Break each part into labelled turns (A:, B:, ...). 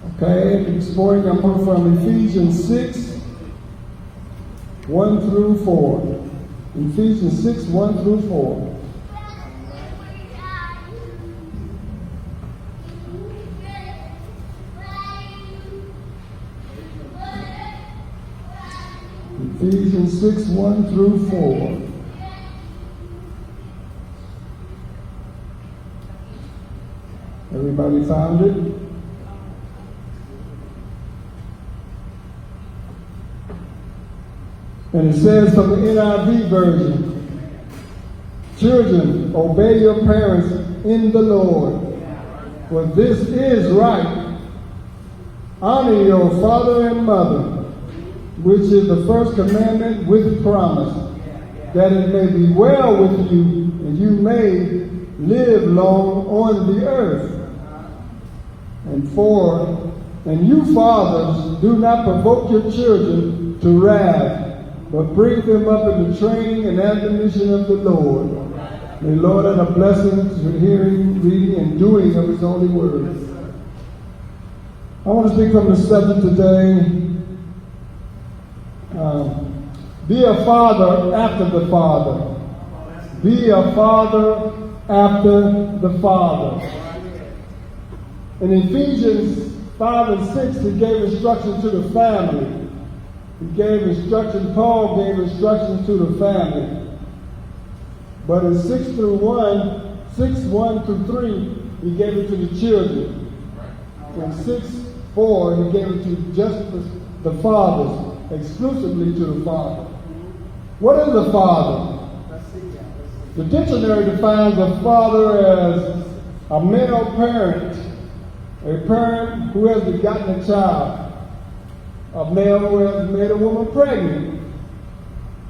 A: Okay, this morning I'm coming from Ephesians 6, 1 through 4. Ephesians 6, 1 through 4. Ephesians 6, 1 through 4. Everybody found it? And it says from the NIV version, children, obey your parents in the Lord, for this is right. Honor your father and mother, which is the first commandment with promise, that it may be well with you and you may live long on the earth. And you fathers, do not provoke your children to wrath, but bring them up in the training and admonition of the Lord. May the Lord add a blessing to hearing, reading, and doing of His holy word. I want to speak from the subject today. Be a father after the Father. Be a father after the Father. In Ephesians 5 and 6, he gave instruction to the family. He gave instruction, Paul gave instructions to the family. But in 6 1 through 3, he gave it to the children. In 6, 4, he gave it to just the fathers, exclusively to the father. What is a father? The dictionary defines a father as a male parent, a parent who has begotten a child. A male who has made a woman pregnant.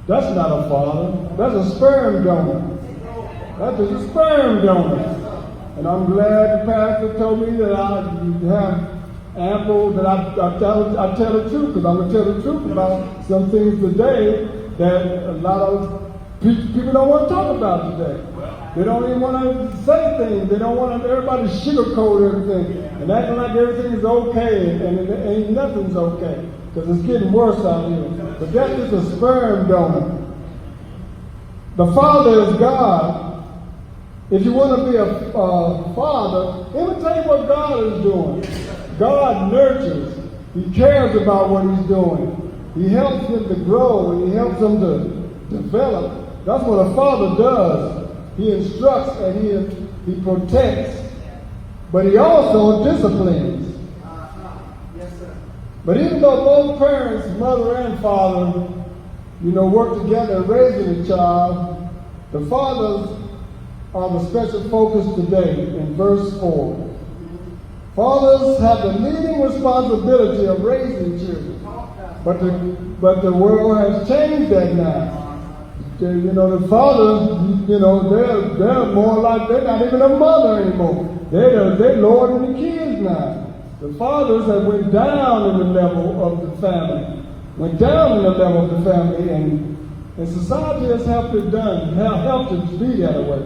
A: That's not a father. That's a sperm donor. That's a sperm donor. And I'm glad the pastor told me that I have ample, that I tell the truth, because I'm going to tell the truth about some things today that a lot of people don't want to talk about today. They don't even want to say things. They don't want everybody to sugarcoat everything and acting like everything is okay and it ain't nothing's okay, because it's getting worse out here. But that's just a sperm donor. The Father is God. If you want to be a father, imitate what God is doing. God nurtures. He cares about what He's doing. He helps them to grow and He helps them to develop. That's what a father does. He instructs and he protects, but he also disciplines.
B: Yes, sir.
A: But even though both parents, mother and father, work together in raising a child, the fathers are the special focus today in verse 4. Fathers have the leading responsibility of raising children, but the world has changed that now. The fathers, they're more like, they're not even a mother anymore. They're lording the kids now. The fathers have went down in the level of the family. And society has helped it be that way.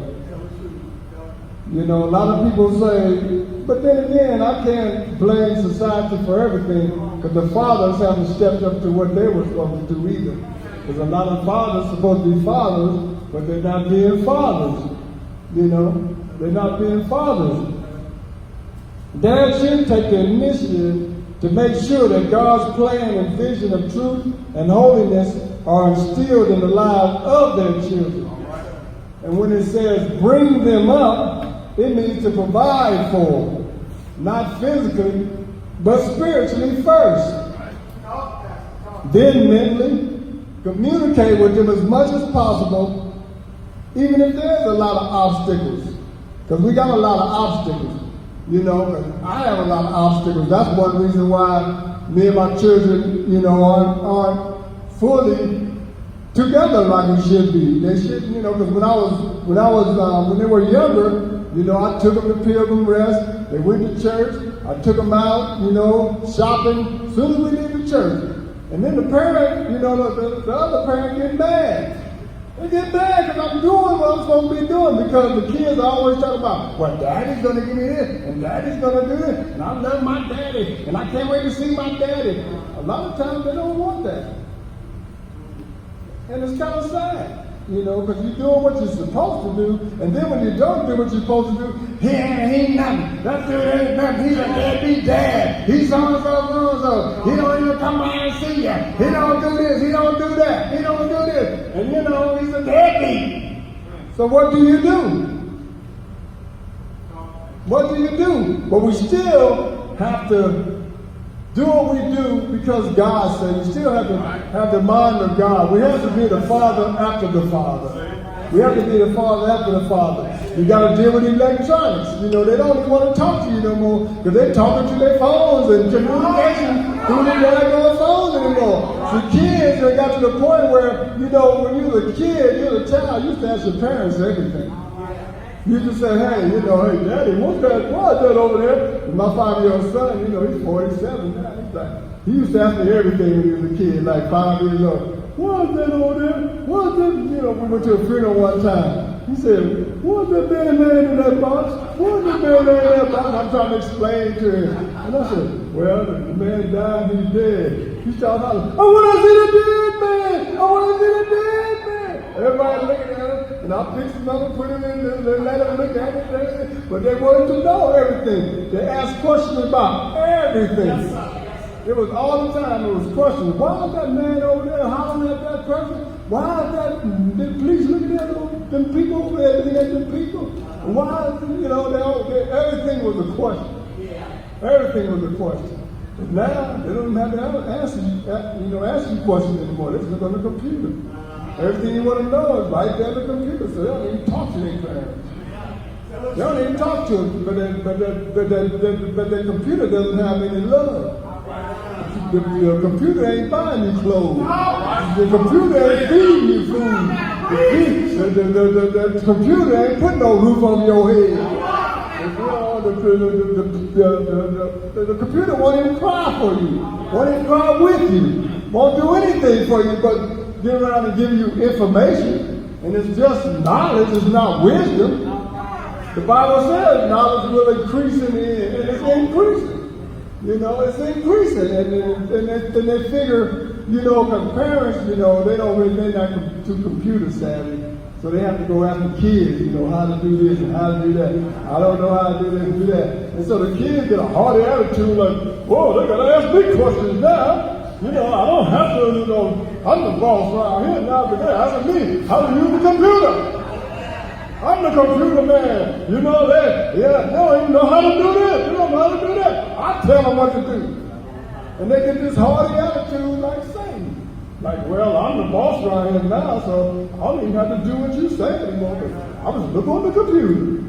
A: A lot of people say, but then again, I can't blame society for everything, because the fathers haven't stepped up to what they were supposed to do either. Because a lot of fathers are supposed to be fathers, but they're not being fathers. They're not being fathers. Dads should take the initiative to make sure that God's plan and vision of truth and holiness are instilled in the lives of their children. And when it says bring them up, it means to provide for them. Not physically, but spiritually first. Then mentally. Communicate with them as much as possible, even if there's a lot of obstacles. Because we got a lot of obstacles. I have a lot of obstacles. That's one reason why me and my children, aren't fully together like it should be. They should, because when they were younger, I took them to Pilgrim Rest. They went to church. I took them out, shopping. As soon as we leave the church. And then the parent, the other parent get mad. They get mad because I'm doing what I'm supposed to be doing, because the kids are always talking about, well, daddy's going to give me this, and daddy's going to do this, and I love my daddy, and I can't wait to see my daddy. A lot of times they don't want that. And it's kind of sad, because you're doing what you're supposed to do, and then when you don't do what you're supposed to do, he ain't nothing. That dude ain't nothing. He's a deadbeat dad. He's so. He don't even come by and see you. He don't do this. He don't do that. He don't do this. And he's a deadbeat. So what do you do? What do you do? But we still have to do what we do because God said. We still have to have the mind of God. We have to be the father after the father. We have to be the father after the father. You got to deal with electronics. They don't even want to talk to you no more because they're talking to their phones and communication through their daggone phones anymore. So kids, they got to the point where, when you were a kid, you were a child, you used to ask your parents everything. You just say, hey, hey, daddy, what's that over there? And my 5-year-old son, he's 47 now. He's like, he used to ask me everything when he was a kid, like 5 years old. What's that over there? What's that? We went to a funeral one time. He said, what's that man in that box? What's that man in that box? I'm trying to explain to him. And I said, well, the man died, he's dead. He started hollering, I want to see the dead man! I want to see the dead man! Everybody looking at him, and I picked him up and put him in and let him look at it. But they wanted to know everything. They asked questions about everything. Yes, it was all the time, it was questions. Why is that man over there hollering at that person? Why is the police looking at them people over there, looking at them people? And why is everything was a question. Everything was a question. But now, they don't have to answer you questions anymore. They just look on the computer. Everything you want to know is right there on the computer, so they don't even talk to their parents. They don't even talk to them, but the computer doesn't have any love. The computer ain't buying you clothes. The computer ain't feeding you food. The computer ain't putting no roof on your head. The computer won't even cry for you. Won't even cry with you. Won't do anything for you but get around and give you information. And it's just knowledge, it's not wisdom. The Bible says knowledge will increase and it's increasing. It's increasing, and they figure, because parents, they're not too computer savvy, so they have to go ask the kids, how to do this and how to do that. I don't know how to do this and do that. And so the kids get a haughty attitude, like, whoa, they gotta ask me questions now. I don't have to, I'm the boss around here now, but they're asking me how to use the computer. I'm the computer man. They don't even know how to do this. They don't know how to do that. I tell them what to do. And they get this haughty attitude like Satan. Like, well, I'm the boss around here now, so I don't even have to do what you say anymore. I just look on the computer.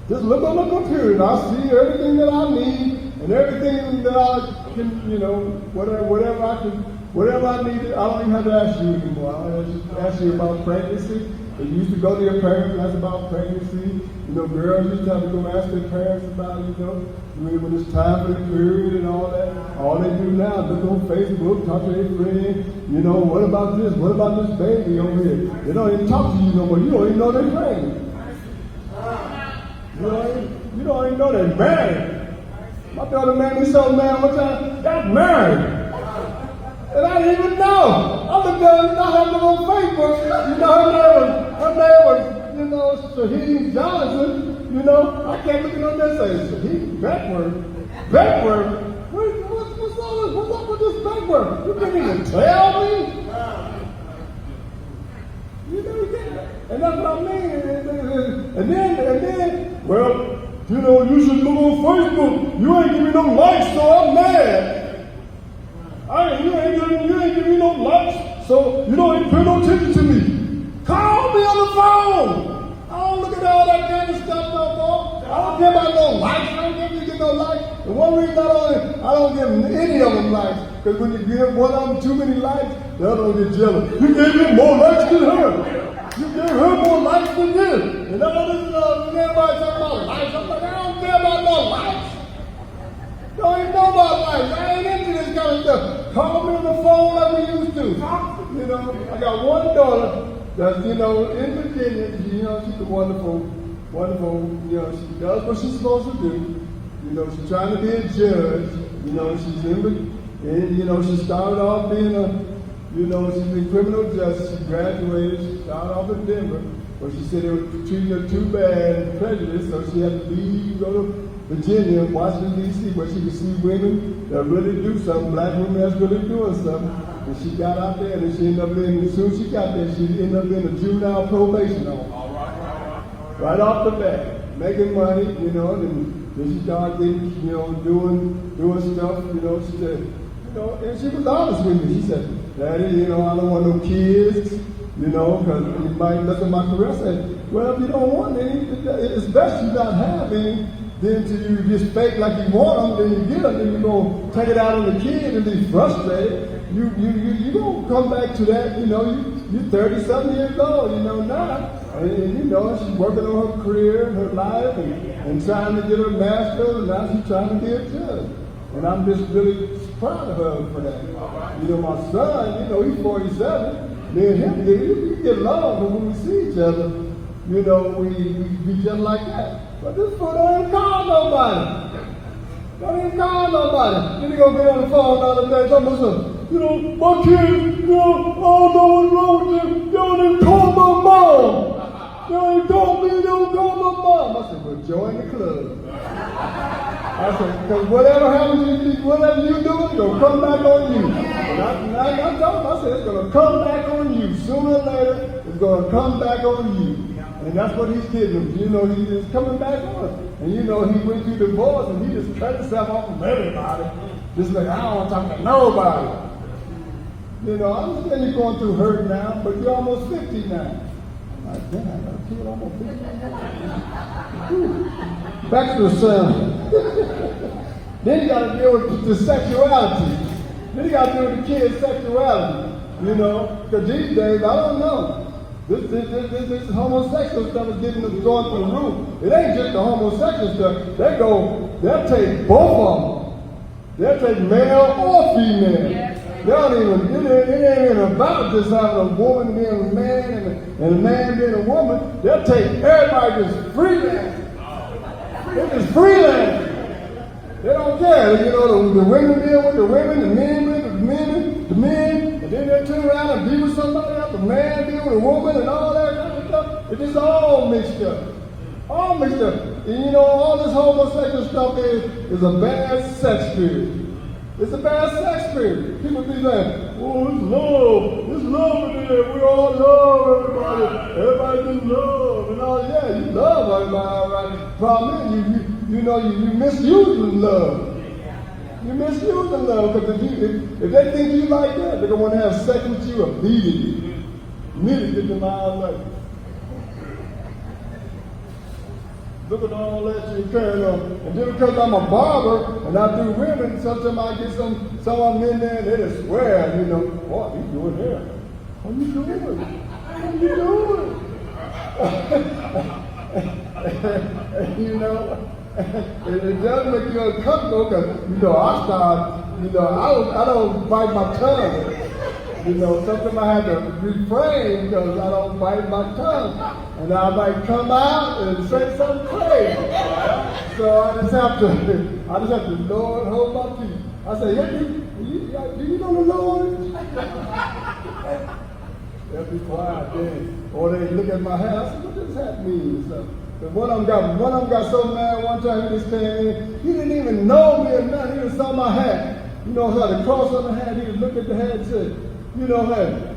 A: Just look on the computer and I see everything that I need and everything that I can, whatever I need, I don't even have to ask you anymore. I don't have to ask you about pregnancy. You used to go to your parents and ask about pregnancy. Girls used to have to go ask their parents about, when it's time for the period and all that. All they do now is look on Facebook, talk to their friends. What about this? What about this baby over here? They don't even talk to you no more. You don't even know they're pregnant. You don't even know they're married. My daughter made me so mad one time. Got married. And I didn't even know. I looked on Facebook. Her name was, Shaheen Johnson. I kept looking on that saying, Shaheen Backward. What's up with this backward? You can't even tell me. You can't. And that's what I mean. And then, well, you should look on Facebook. You ain't giving me no likes, so I'm mad. You ain't giving me no likes, so you don't even pay no attention to me. Call me on the phone. I don't look at all that kind of stuff no more. I don't care about no likes. I don't give you no likes. The one reason I don't give any of them likes, because when you give one of them too many likes, the other one get jealous. You gave me more likes than her. You gave her more likes than this. And all this, everybody talking about likes. I'm like, I don't care about no likes. Don't even know about life. I ain't into this kind of stuff. Call me on the phone like we used to. I got one daughter, that, in Virginia, she's a wonderful, she does what she's supposed to do. She's trying to be a judge. She started off being she's in criminal justice. She graduated. She started off in Denver, but she said they were treating her too bad and prejudiced, so she had to leave, go to Virginia, Washington, D.C., where she could see women that really do something, black women that's really doing something. And she got out there, and she ended up as soon as she got there, she ended up in a juvenile probation officer. Right off the bat, making money, and then she started getting, doing stuff, she said, and she was honest with me. She said, Daddy, I don't want no kids, because you might look at my career and say, well, if you don't want any, it's best you not have any. Then till you just fake like you want them, then you get them, then you're going to take it out on the kid and be frustrated. You don't come back to that, you're 30-something years old, now. And she's working on her career and her life and trying to get her master's, and now she's trying to be a judge. And I'm just really proud of her for that. My son, he's 47. Me and him, we get along, but when we see each other, we be just like that. But this fool don't even call nobody. Don't even call nobody. Then he gonna get on the phone the other day, talking about my kids, I don't know what's wrong with them. They don't even call my mom. They don't even call me, they don't call my mom. I said, well, join the club. I said, because whatever happens, whatever you do, it's gonna come back on you. And I told him, I said, it's gonna come back on you. Sooner or later, it's gonna come back on you. And that's what he's getting him. He's just coming back on. And he went through divorce and he just cut himself off from everybody. Just like, I don't want to talk to nobody. I understand you're going through hurt now, but you're almost 50 now. I'm like, damn, I got a kid almost 50. Back to the sermon. Then you got to deal with the sexuality. Then you got to deal with the kid's sexuality. Because these days, I don't know. This homosexual stuff is going through the roof. It ain't just the homosexual stuff. They'll take both of them. They'll take male or female. Yes. It ain't even about just having a woman being a man and a man being a woman. They'll take everybody just freelance. They're just freelance. They don't care. The women deal with the women, the men with the men. And then they turn around and be with somebody else, a man be with a woman and all that kind of stuff. It's just all mixed up. All mixed up. And all this homosexual stuff is a bad sex spirit. It's a bad sex spirit. People be like, oh, it's love in there. We all love everybody. Everybody just love and all. Yeah, you love everybody, all right. Problem is, you misusing love. You misusing love, because if they think you like that, they're going to want to have sex with you immediately. Immediately get them out of life. Look at all that you're carrying on. And just because I'm a barber and I do women, sometimes I get some of them in there and they just swear, what you doing here? What you doing? What you doing? It does make you uncomfortable because, I don't bite my tongue. Sometimes I have to refrain because I don't bite my tongue. And I might come out and say something crazy. So I just have to, Lord, hold my peace. I say, do you know the Lord? They'll be quiet then. Or they look at my hair. I said, what does that mean? But one of them got so mad one time he just came in. He didn't even know me or nothing. He just saw my hat. How the cross on the hat, he just looked at the hat and said, hey,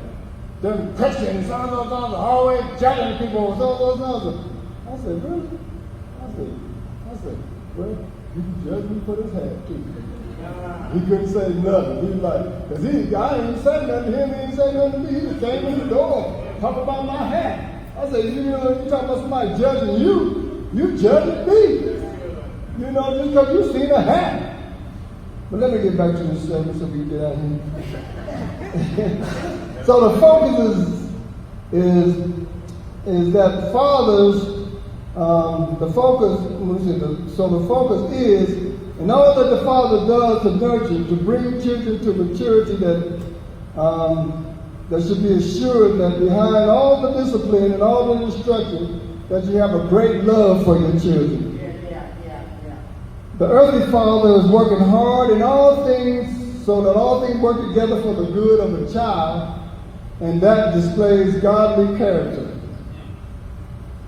A: them Christians, always judging people, I said, really? I said, well, you can judge me for this hat too. He couldn't say nothing. He was like, because I didn't even say nothing to him, he didn't say nothing to me. He just came in the door, talking about my hat. I said, you talking about somebody judging you judging me. Just because you seen a hat. But let me get back to the sermon so we can get out here. So the focus is that fathers, the focus is, and all that the father does to nurture, to bring children to maturity, that that should be assured that behind all the discipline and all the instruction, that you have a great love for your children. The earthly father is working hard in all things so that all things work together for the good of the child, and that displays godly character.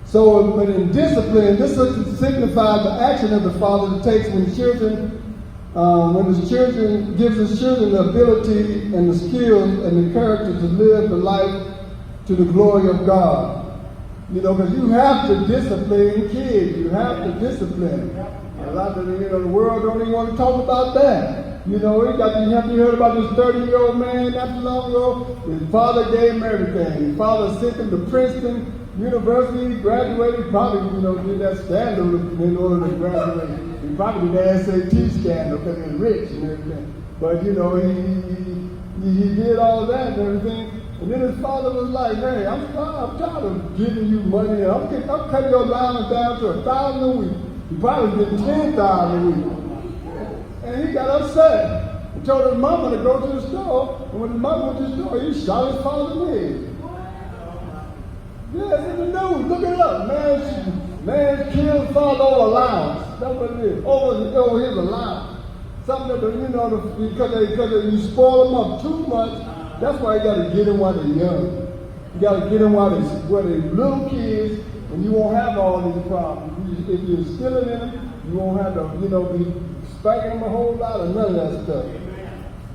A: So, but in discipline, this signifies the action of the father takes when his children gives his children the ability and the skills and the character to live the life to the glory of God. You know, because you have to discipline kids. You have to discipline. A lot of the world don't even want to talk about that. You know, you heard about this 30-year-old man not too long ago. His father gave him everything. His father sent him to Princeton University, graduated, probably, did that scandal in order to graduate. He probably did the SAT scandal because he was rich and everything. But, he did all that and everything. And then his father was like, hey, I'm tired of giving you money. I'm cutting your allowance down to $1,000 a week. He probably getting $10,000 a week. And he got upset and told his mama to go to the store. And when his mama went to the store, he shot his father in the head. Yeah, it's in the news. Look it up. Man killed father over allowance. That's what it is. Over his allowance. Something that, because you spoil them up too much. That's why you got to get them while they're young. You got to get them while they're little kids, and you won't have all these problems. If you're instilling in them, you won't have to, be spanking them a whole lot of none of that stuff.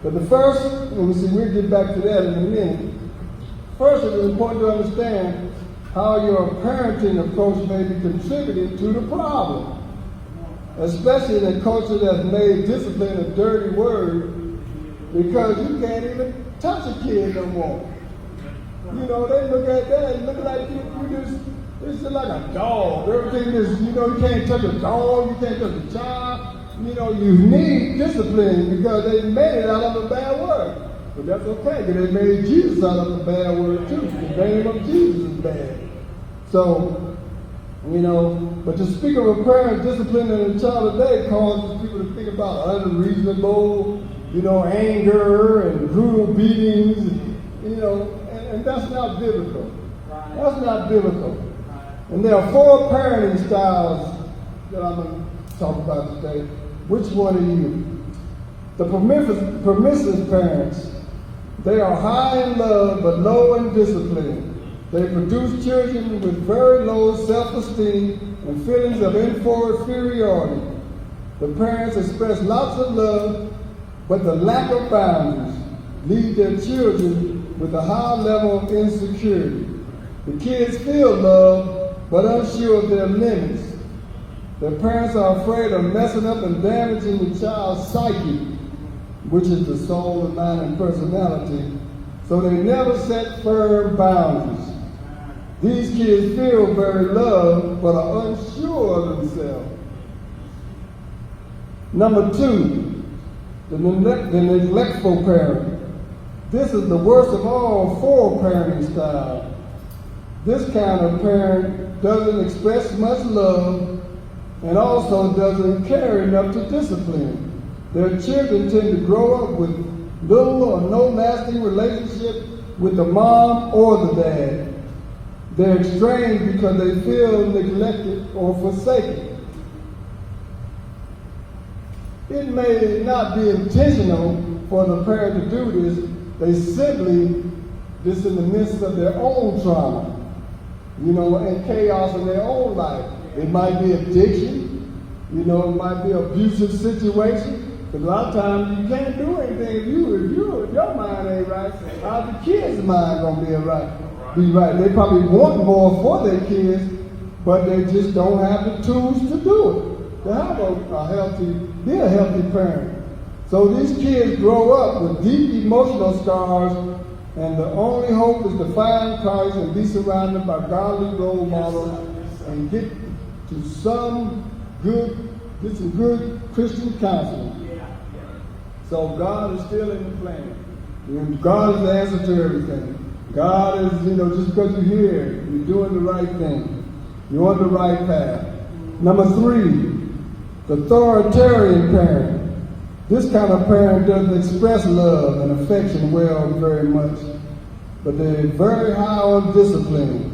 A: But the first, we'll get back to that in a minute. First, it is important to understand how your parenting approach may be contributing to the problem, especially in a culture that's made discipline a dirty word, because you can't even touch a kid no more. They look at that and look like it's just like a dog. Everything is, you can't touch a dog, you can't touch a child. You need discipline because they made it out of a bad word. But that's okay, because they made Jesus out of a bad word too. The name of Jesus is bad. So, but to speak of a parent disciplining a child today causes people to think about unreasonable, anger and brutal beatings, and that's not biblical. That's not biblical. And there are 4 parenting styles that I'm going to talk about today. Which one are you? The permissive parents, they are high in love but low in discipline. They produce children with very low self-esteem and feelings of inferiority. The parents express lots of love, but the lack of boundaries lead their children with a high level of insecurity. The kids feel love, but unsure of their limits. Their parents are afraid of messing up and damaging the child's psyche, which is the soul, the mind, and personality, so they never set firm boundaries. These kids feel very loved, but are unsure of themselves. Number 2, the neglectful parent. This is the worst of all 4 parenting styles. This kind of parent doesn't express much love and also doesn't care enough to discipline. Their children tend to grow up with little or no lasting relationship with the mom or the dad. They're estranged because they feel neglected or forsaken. It may not be intentional for the parent to do this. They simply, this in the midst of their own trauma, and chaos in their own life. It might be addiction, it might be abusive situation. Because a lot of times you can't do anything if your mind ain't right. How's the kids' mind gonna be right? They probably want more for their kids, but they just don't have the tools to do it. To have be a healthy parent. So these kids grow up with deep emotional scars, and the only hope is to find Christ and be surrounded by godly role models and get some good Christian counseling. So God is still in the plan. God is the answer to everything. God is, just because you're here, you're doing the right thing. You're on the right path. Number 3, the authoritarian parent. This kind of parent doesn't express love and affection well very much. but they're very high on disciplining.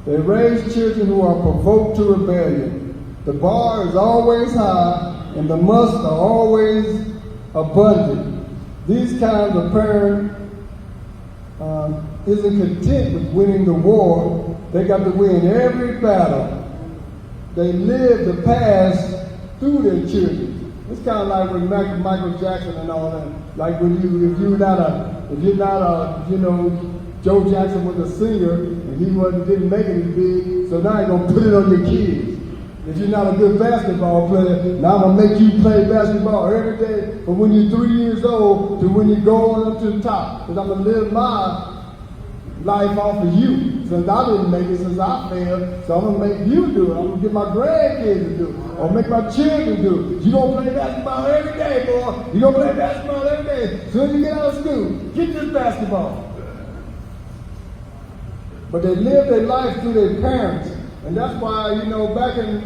A: They raise children who are provoked to rebellion. The bar is always high, and the musts are always abundant. These kinds of parents isn't content with winning the war. They got to win every battle. They live the past through their children. It's kind of like with Michael Jackson and all that. Like when if you're not a, Joe Jackson was a singer and he didn't make it as big, so now you're gonna put it on your kids. If you're not a good basketball player, now I'm gonna make you play basketball every day from when you're 3 years old to when you're going up to the top. Because I'm gonna live my life off of you. Since I didn't make it, since I failed, so I'm gonna make you do it. I'm gonna get my grandkids to do it, or make my children do it. You're gonna play basketball every day, boy. You're gonna play basketball every day. As soon as you get out of school, get this basketball. But they live their life through their parents. And that's why, back in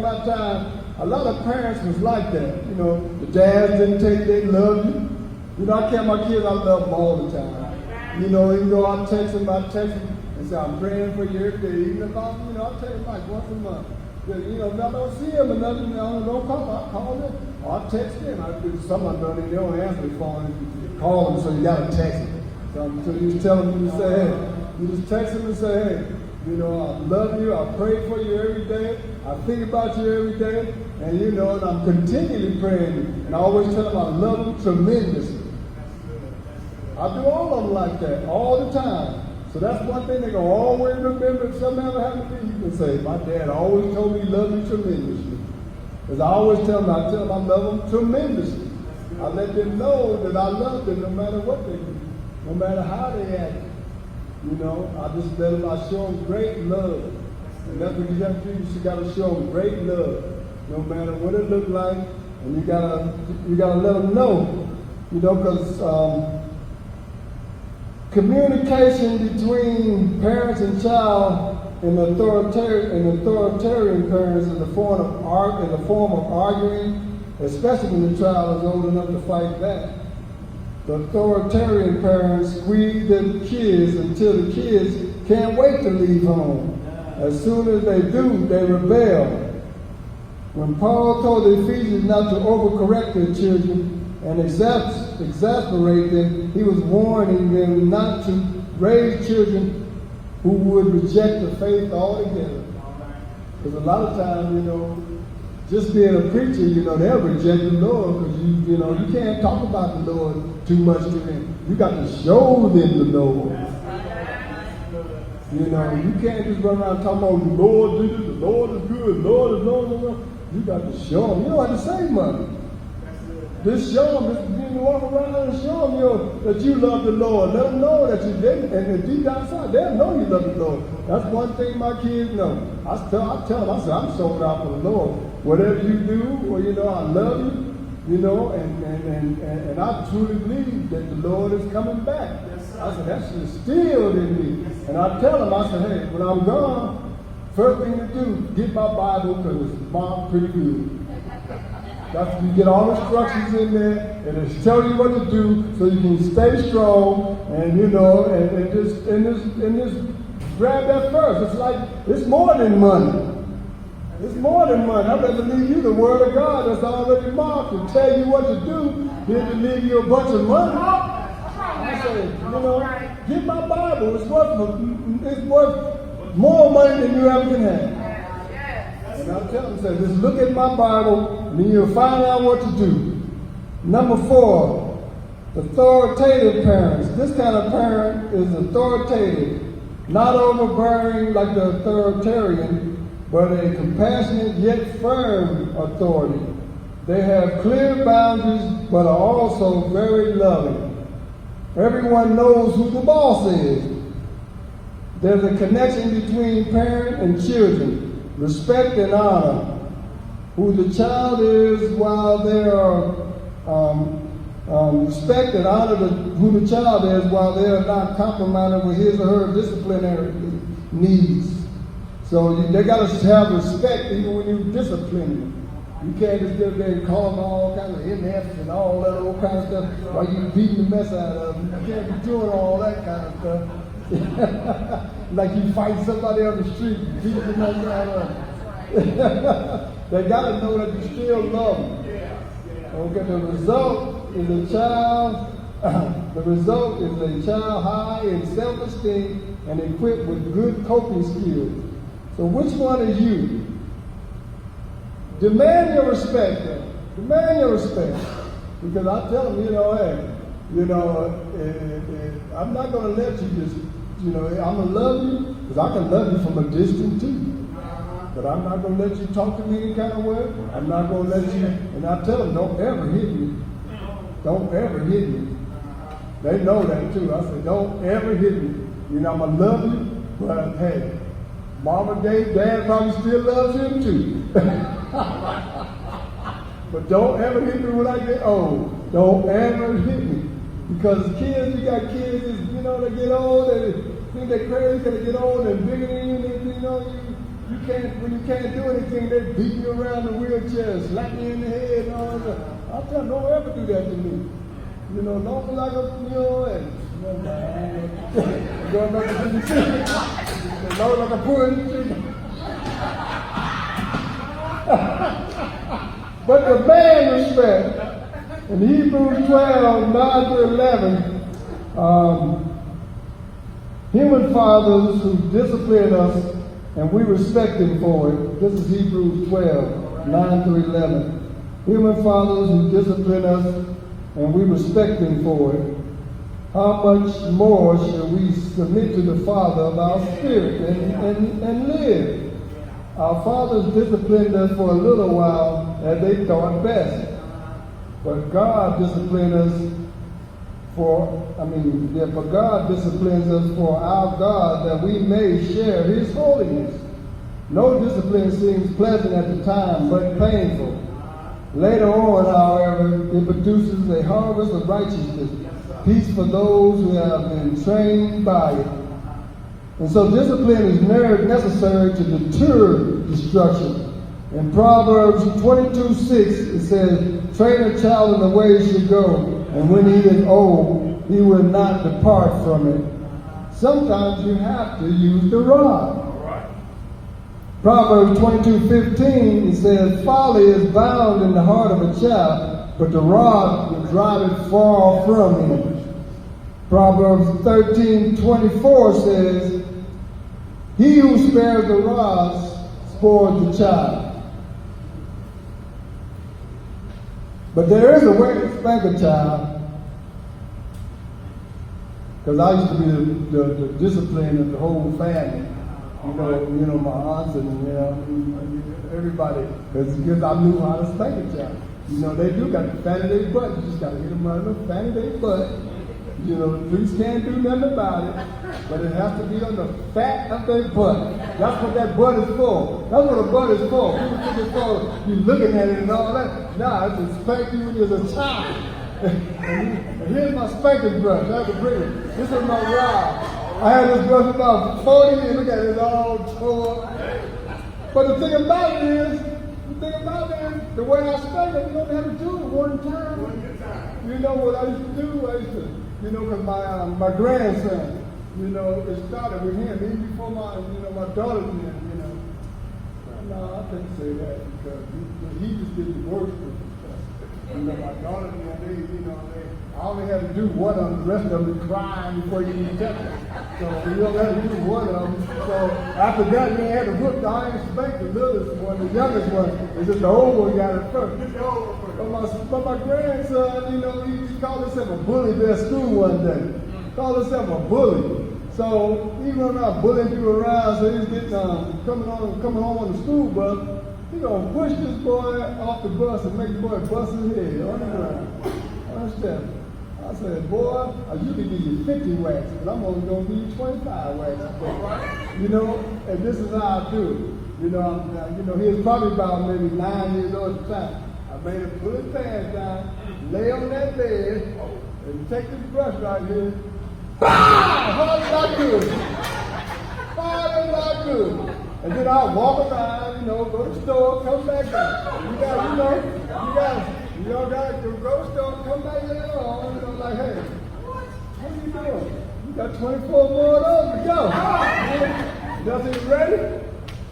A: my time, a lot of parents was like that. The dads didn't take, they loved you. I tell my kids I love them all the time. Even though I text them and say, I'm praying for you every day. Even if I text them like once a month. If I don't see them or nothing, don't call, I call them. Or I text them. Someone done it, they don't answer the phone. Call them, so you got to text them. So you just tell them, you say, hey. You just text them and say, hey, I love you, I pray for you every day, I think about you every day, and I'm continually praying you. And I always tell them I love them tremendously. I do all of them like that, all the time. So that's one thing they're going to always remember. If something ever happened to you, you can say, my dad always told me he loved me tremendously. Because I always tell them I love them tremendously. I let them know that I love them no matter what they do, no matter how they act. I just I show them great love. And that's what you have to do. You got to show them great love, no matter what it looks like. And you gotta let them know, because communication between parents and child and authoritarian parents in the form of arguing, especially when the child is old enough to fight back. The authoritarian parents squeeze their kids until the kids can't wait to leave home. As soon as they do, they rebel. When Paul told the Ephesians not to overcorrect their children and exasperate them, he was warning them not to raise children who would reject the faith altogether. Because a lot of times, just being a preacher, they'll reject the Lord because you can't talk about the Lord too much to them. You got to show them the Lord. You can't just run around talking about the Lord did it, the Lord is good, Lord is Lord. You got to show them. You don't have to say much. Just show them, just walk around and show them that you love the Lord. Let them know that you didn't, and deep outside, they'll know you love the Lord. That's one thing my kids know. I tell them, I say, I'm sold out for the Lord. Whatever you do, I love you, and I truly believe that the Lord is coming back. I said, that's instilled in me. And I tell them, I said, hey, when I'm gone, first thing to do, get my Bible because it's marked pretty good. That's, you get all the instructions in there, and it's tell you what to do so you can stay strong, and just grab that first. It's like, it's more than money. It's more than money. I'd rather leave you the word of God that's already marked and tell you what to do than to leave you a bunch of money. I say, get my Bible. It's worth more money than you ever can have. And I'll tell them, just look at my Bible, and then you'll find out what to do. Number 4, authoritative parents. This kind of parent is authoritative, not overbearing like the authoritarian, but a compassionate yet firm authority. They have clear boundaries, but are also very loving. Everyone knows who the boss is. There's a connection between parent and children. Respect and honor who the child is while they are respect and honor who the child is while they are not compromising with his or her disciplinary needs. So they got to have respect even when you discipline them. You can't just get there and call them all kinds of MFs and all that old kind of stuff while you beating the mess out of them. You can't be doing all that kind of stuff. Like you fight somebody on the street, you beat the mess out of them. They got to know that you still love them. Okay, the result is a child. The result is a child high in self-esteem and equipped with good coping skills. So which one is you? Demand your respect. Demand your respect. Because I tell them, hey, I'm not going to let you just, I'm going to love you because I can love you from a distance too. But I'm not going to let you talk to me any kind of way. I'm not going to let you, and I tell them, don't ever hit me. Don't ever hit me. They know that too. I say, don't ever hit me. I'm going to love you, but hey, Mama Day, Dad probably still loves him too. But don't ever hit me when I get old. Don't ever hit me. Because kids, you got kids, they get old, they think they're crazy, they get old and bigger than you, when you can't do anything, they beat you around the wheelchair, slap you in the head and all that. I tell them, don't ever do that to me. Don't like a, don't like a don't like a pull. But the man respect. In Hebrews 12, 9 to 11, human fathers who discipline us and we respect him for it. This is Hebrews 12, 9 through 11. Human fathers who discipline us and we respect him for it. How much more shall we submit to the Father of our spirit and live? Our fathers disciplined us for a little while as they thought best. But God disciplined us but God disciplines us for our God that we may share his holiness. No discipline seems pleasant at the time, but painful. Later on, however, it produces a harvest of righteousness, peace for those who have been trained by it. And so discipline is necessary to deter destruction. In Proverbs 22:6, it says, train a child in the way he should go, and when he is old, he will not depart from it. Sometimes you have to use the rod. Proverbs 22:15, it says, folly is bound in the heart of a child, but the rod will drive it far from him. Proverbs 13:24 says, he who spares the rod spoils the child. But there is a way to spank a child. Because I used to be the discipline of the whole family. My aunts and everybody. Because I knew how to spank a child. They do got to fatty their butt. You just got to hit them right up, fatty their butt. The police can't do nothing about it. But it has to be on the fat of their butt. That's what that butt is for. That's what a butt is for. People think it's for you looking at it and all that. Nah, it's to spank you when you're a child. And here's my spanking brush. That's a bring it. This is my rod. I had this brush about 40 years. Look at it, it's all tore up. But the thing about it is, the way I spank it, you don't have to do it one time. You know what I used to do? I used to, because my grandson, it started with him, even before my daughter did, No, I can't say that because he just did the worst of the stuff. My daughter did, I only had to do one of them, the rest of them crying before you even touch it. So you only had to do one of them. So after that, you had to whoop the iron spank the littlest one, the youngest one. It's just the old one got it first. But my grandson, he called himself a bully there at school one day. Called himself a bully. So he went around bullying people around, so he's getting coming home on the school bus. He gonna push this boy off the bus and make the boy bust his head on the ground. Understand? I said, boy, you can give you 50 whacks, but I'm only gonna give you 25 whacks. And this is how I do it. He was probably about maybe 9 years old at the time. I made him pull his pants down, lay on that bed, and take this brush right here. Hard as I could. And then I'll walk around, go to the store, come back down. You got to go to the store, come back later on, like, hey, what are you doing? You got 24 more of those to go. Nothing ready?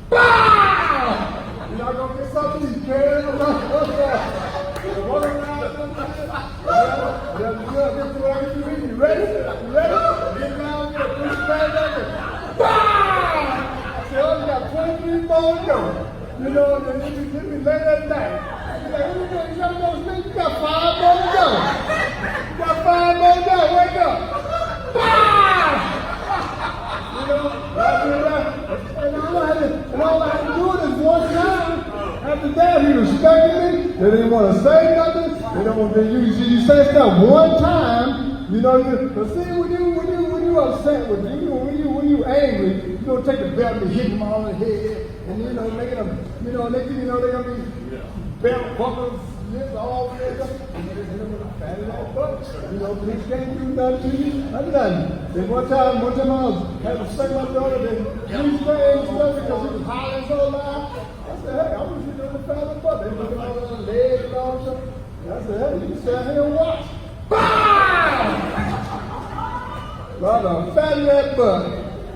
A: Bow! You're not going to get something you carry on. Walk around something. You ready? Get down there, push your hands up there. Bow! I said, oh, you got 23 more to go. Then you lay that down. You're like, you got 5 more to go. You got 5 more to go. Wake up. Bow! And all I had to do it is one time. After that, he respected me. They didn't want to say nothing. They don't want to. You say stuff one time. But see, when you upset with you, when you angry, you don't take the belt and hit them all in the head, and making them, they're gonna be belt buckles, lips all there. Patted that butt. Police can't do nothing to you. Nothing. Then one time I had to say my daughter that police came stuff because he was hollering so loud. I said, hey, I want you to do the patted butt. They looking all over the legs and all stuff. I said, hey, you stand here and watch. Bow! Brother, fatten that butt.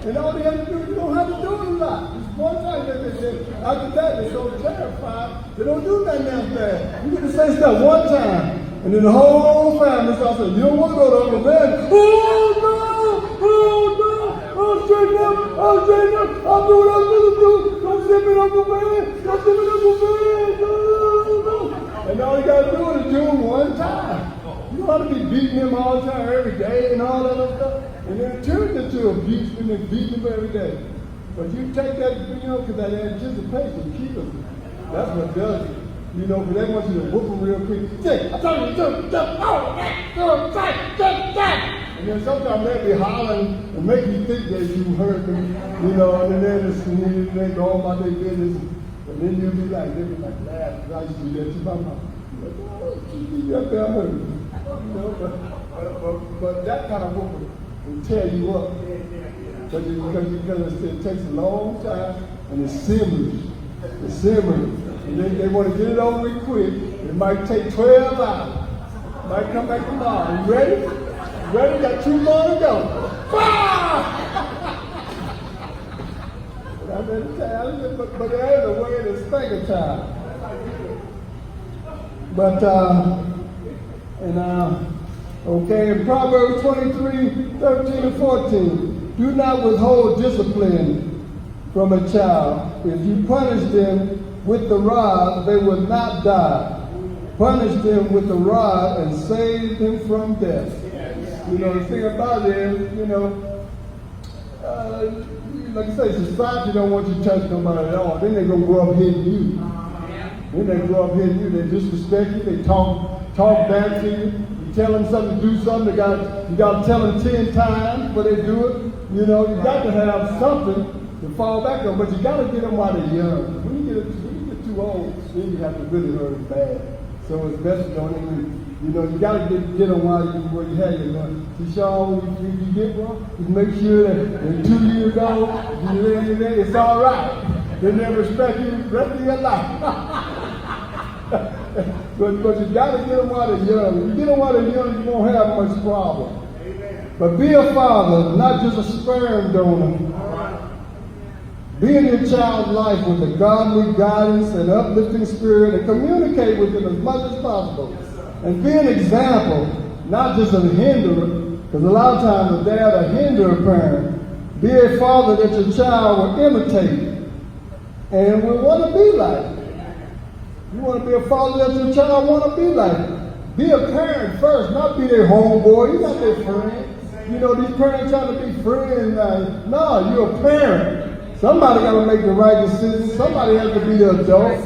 A: And all they have to do, you don't have to do it a lot. It's one time that they say, after that, they're so terrified, they don't do nothing else there. You get to say stuff one time, and then the whole family starts saying, you don't want to go to Uncle Ben. Oh, no, I'll straighten up, I'll do what I'm going to do. Don't send me Uncle Ben, no. And all you got to do is do it one time. You don't have to be beating him all the time, every day, and all that other stuff. And then it turns into abuse and then beating him every day. But you take that, because that anticipation keeps them. That's what does it. Because they want you to whoop them real quick. Say, I told you to jump, and then sometimes they be hollering and make you think that you hurt them, and then they go on about their business. And then you'll be like, laugh, because I used to do that to my mom. You up there hurting. But that kind of whooping will tear you up. Because it takes a long time and it simmers. And they want to get it over with quick. It might take 12 hours. Might come back tomorrow. You ready? You got 2 more to go. But there is a way to stagger time. But, in Proverbs 23, 13 and 14, do not withhold discipline from a child. If you punish them with the rod, they will not die. Punish them with the rod and save them from death. The thing about it is, like I say, society don't want you to touch nobody at all. Then they're going to grow up hitting you. They disrespect you. They talk back to you. You tell them something to do something. You got to tell them 10 times before they do it. You got to have something to fall back on. But you got to get them while they're young. When you get too old, then you have to really hurt them bad. So it's best to don't even. You got to get them while you have your money. See, Sean, when you get one, just make sure that in 2 years old, you lay in there, it's all right. They never respect you the rest of your life. but you got to get them while they're young. If you get them while they're young, you won't have much problem. But be a father, not just a sperm donor. Be in your child's life with a godly guidance and uplifting spirit and communicate with them as much as possible. And be an example, not just a hinderer, because a lot of times a dad will hinder a parent. Be a father that your child will imitate and will want to be like. You want to be a father that your child want to be like. Be a parent first, not be their homeboy. You're not their friend. These parents trying to be friends. No, you're a parent. Somebody got to make the right decision. Somebody has to be the adult.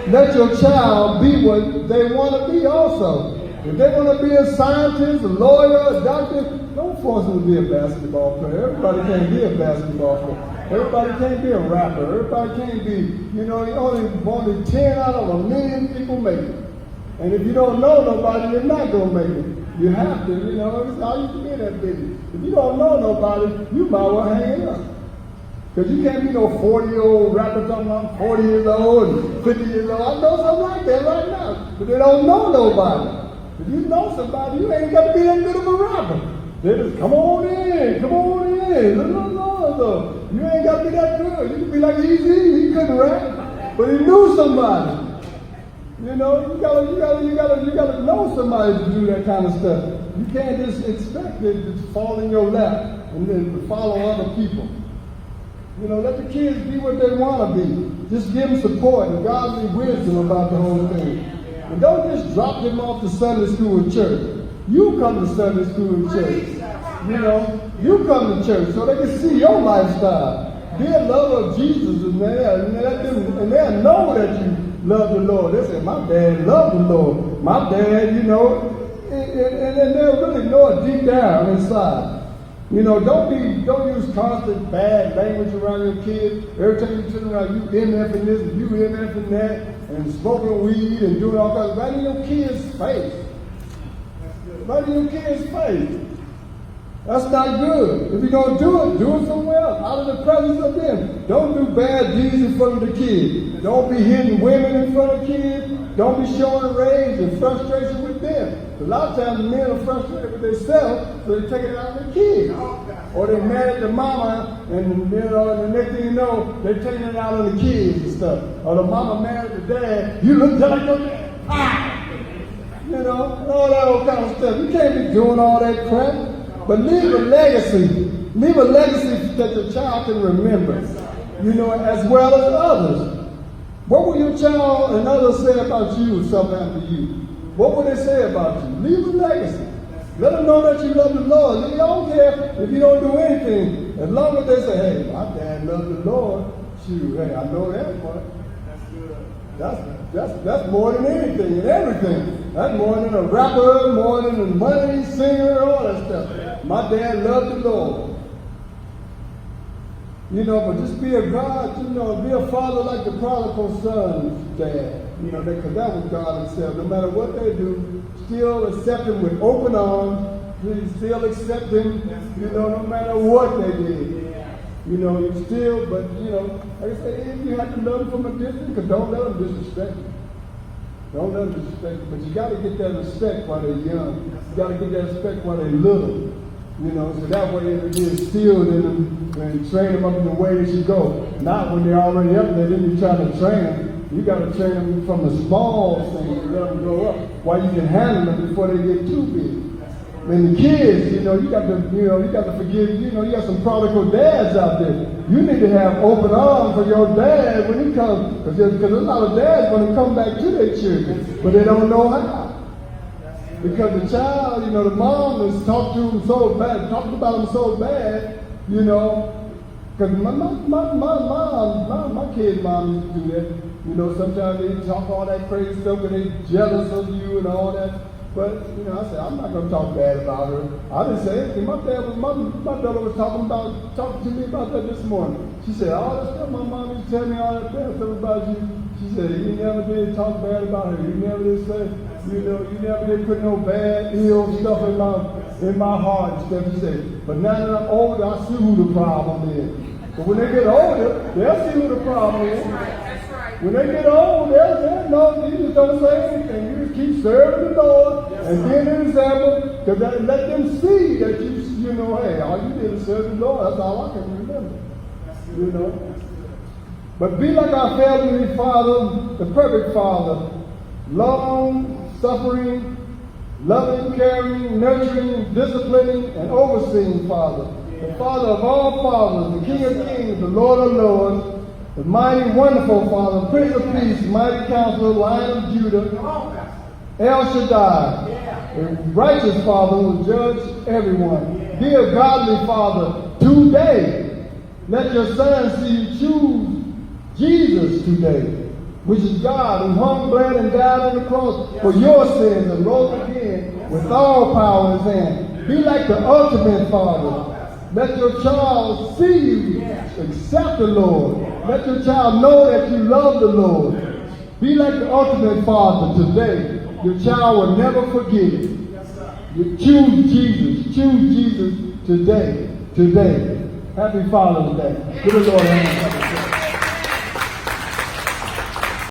A: Let your child be what they want to be also. If they want to be a scientist, a lawyer, a doctor, don't force them to be a basketball player. Everybody can't be a basketball player. Everybody can't be a rapper. Everybody can't be, only 10 out of 1,000,000 people make it. And if you don't know nobody, you're not going to make it. You have to, it's all you can be in that business. If you don't know nobody, you might well hang it up. Because you can't be no 40-year-old rapper talking about 40 years old and 50 years old. I know something like that right now. But they don't know nobody. If you know somebody, you ain't got to be that good of a rapper. They just come on in, come on in. No. You ain't got to be that good. You can be like Easy. He couldn't rap, but he knew somebody. You know, you gotta know somebody to do that kind of stuff. You can't just expect it to fall in your lap and then follow other people. You know, let the kids be what they want to be. Just give them support and godly wisdom about the whole thing. And don't just drop them off to Sunday school and church. You come to Sunday school and church. You know, you come to church so they can see your lifestyle. Be a lover of Jesus and they'll know that you love the Lord. They say, my dad loved the Lord. My dad, you know, and they'll really know it deep down inside. You know, don't use constant bad language around your kids. Every time you turn around, you MFing this and you MFing that, and smoking weed and doing all kinds of right in your kid's face. Right in your kid's face. That's not good. If you're going to do it somewhere else, out of the presence of them. Don't do bad deeds in front of the kids. Don't be hitting women in front of kids. Don't be showing rage and frustration with them. A lot of times the men are frustrated with themselves, so they take it out on their kids. Or they're mad at the mama, and you know, and the next thing you know, they're taking it out on the kids and stuff. Or the mama mad at the dad, you look just like your dad. Ah! You know, all that old kind of stuff. You can't be doing all that crap. But leave a legacy. Leave a legacy that your child can remember. You know, as well as others. What will your child and others say about you if something happened to you? What will they say about you? Leave a legacy. Let them know that you love the Lord. They don't care if you don't do anything. As long as they say, hey, my dad loved the Lord. Shoot, hey, I know that part. That's more than anything and everything. That's more than a rapper, more than a money singer, all that stuff. My dad loved the Lord. You know, but just be a God, you know, be a father like the prodigal son's dad. You know, because that was God himself. No matter what they do, still accept him with open arms. Please still accept him, you know, no matter what they did. You know, you still, but, you know, like I say, you have to love them from a distance, because don't let them disrespect you. Don't let them disrespect you. But you got to get that respect while they're young. You got to get that respect while they're little. You know, so that way it'll be instilled in them and train them up in the way they should go. Not when they're already up there, then you try to train them. You got to train them from the small things and let them grow up while you can handle them before they get too big. And the kids, you know, you got to forgive, you know, you got some prodigal dads out there. You need to have open arms for your dad when he comes, because a lot of dads want to come back to their children, but they don't know how. Because the child, you know, the mom has talked to him so bad, talked about him so bad, you know, because my kid's mom used to do that. You know, sometimes they talk all that crazy stuff and they jealous of you and all that. But, you know, I said, I'm not going to talk bad about her. I didn't say anything. My daughter was talking to me about that this morning. She said, all that stuff my mom used to tell me, all that bad stuff about you. She said, you never did talk bad about her. You never did say, you know, you never did put no bad, ill stuff in my heart and stuff. She said, but now that I'm older, I see who the problem is. But when they get older, they'll see who the problem is. When they get old, they'll know you just don't say anything. You just keep serving the Lord and being an example, because let them see that you know, hey, all you did is serve the Lord. That's all I can remember. You know. But be like our Heavenly Father, the perfect Father, long suffering, loving, caring, nurturing, disciplining, and overseeing Father. The Father of all fathers, the King of kings, the Lord of lords, the mighty, wonderful Father, Prince of Peace, mighty Counselor, Lion of Judah, El Shaddai, a righteous Father who will judge everyone. Be a godly Father today. Let your Son see you choose Jesus today, which is God, who hung, bled, and died on the cross for your sins and rose again with all power in his hand. Be like the ultimate Father. Let your child see you accept the Lord. Let your child know that you love the Lord. Be like the ultimate Father today. Your child will never forget it. You choose Jesus. Choose Jesus today. Today. Happy Father's Day. Give the Lord a hand.